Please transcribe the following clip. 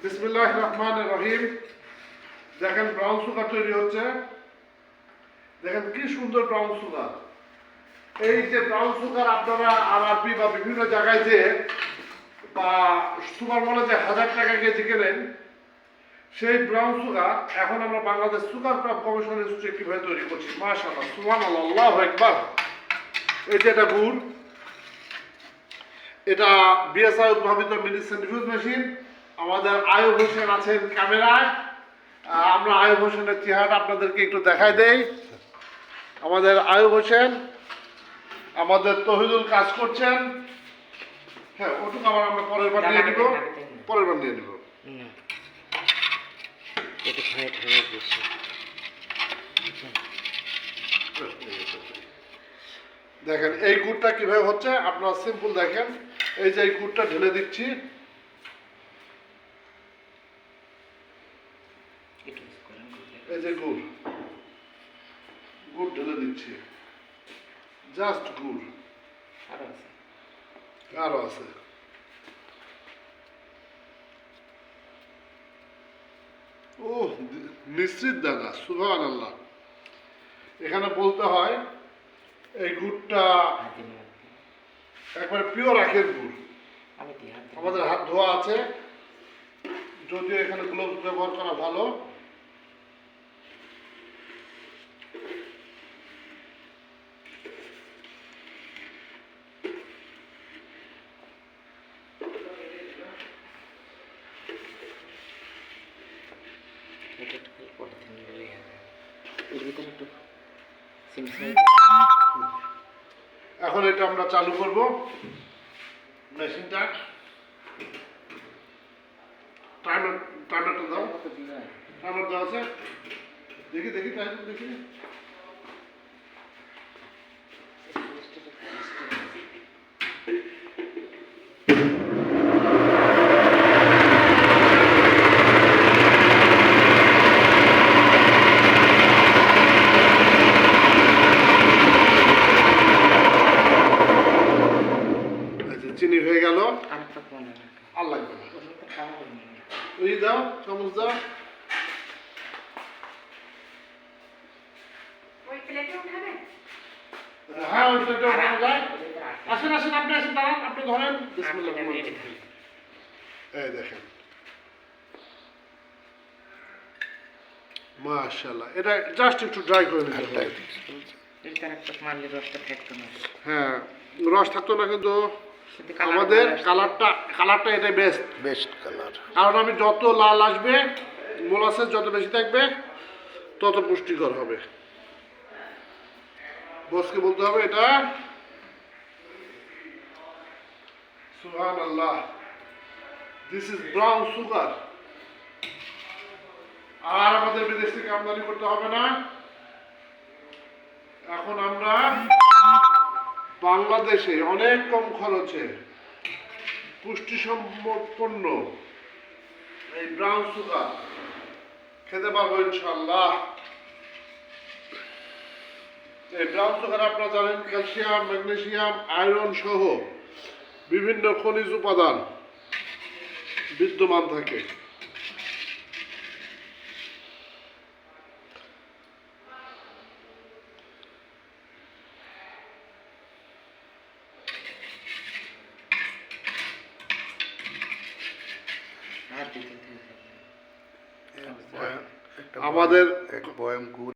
বিসমিল্লাহির রহমানির রহিম। দেখেন ব্রাউন সুগার তৈরি হচ্ছে। দেখেন কি সুন্দর ব্রাউন সুগার। এই যে ব্রাউন সুগার আপনারা আরবি বা বিভিন্ন জায়গায় যে বা সুগার মলে যে 1000 টাকা কেজি কেনেন, সেই ব্রাউন সুগার এখন আমরা Bangladesh sugar craft commission institute কিভাবে তৈরি করছি। মাশাআল্লাহ, সুবহানাল্লাহ, আল্লাহু আকবার। এই যে এটা গুড়, এটা বিএসআই উদ্ভাবিত মিনি সেন্ট্রিফিউজ মেশিন। আমাদের আয়ুব হোসেন আছেন ক্যামেরায়। আমরা আয়ুব হোসেনের চেহারাটা আপনাদেরকে একটু দেখাই দেই। আমাদের আয়ুব হোসেন, আমাদের তহিদুল কাজ করছেন। হ্যাঁ, ওটুকু আবার আমরা পরের বার নিয়ে নিব। দেখেন এই গুড়টা কিভাবে হচ্ছে আপনারা সিম্পল দেখেন। এই যে এই গুড়টা ঢেলে দিচ্ছি। এই যে গুড় ঢেলে দিচ্ছি, জাস্ট গুড়। আরো আছে। ও নিশ্চিত দাদা, সুবহানাল্লাহ। এখানে বলতে হয় এই গুড়টা একবারে পিওর আখের গুড়। আমাদের হাত ধোয়া আছে, যদিও এখানে গ্লোভস ব্যবহার করা ভালো। এখন এটা আমরা চালু করব মেশিনটা। টাইমারটা দাও। টাইমার দেওয়া আছে, দেখি টাইমার দেখি। চিনি হয়ে গেল। আর লাগবে না, ওই দাও, চামচ দাও। হ্যাঁ, ওই প্লেটে উঠানো যায়। আসেন আপনি আসেন, দাঁড়ান, আপনি ধরেন। এই দেখেন, মাশাআল্লাহ। এটা জাস্ট একটু ড্রাই করে নিতে হবে। হ্যাঁ, রস থাকতো না, কিন্তু আমাদের কালারটা এটাই বেস্ট কালার। কারণ আমি যত লাল আসবে, মোলাসেস যত বেশি থাকবে, তত পুষ্টিকর হবে। বসকে বলতে হবে এটা। সুবহানাল্লাহ, দিস ইজ ব্রাউন সুগার। আর আমাদের বিদেশ থেকে আমদানি করতে হবে না। এখন আমরা বাংলাদেশে অনেক কম খরচে পুষ্টিসম্পন্ন এই ব্রাউন সুগার খেতে পারবো ইনশাআল্লাহ। এই ব্রাউন সুগার আপনারা জানেন ক্যালসিয়াম, ম্যাগনেসিয়াম, আয়রন সহ বিভিন্ন খনিজ উপাদান বিদ্যমান থাকে। আমাদের এক বয়াম গুড়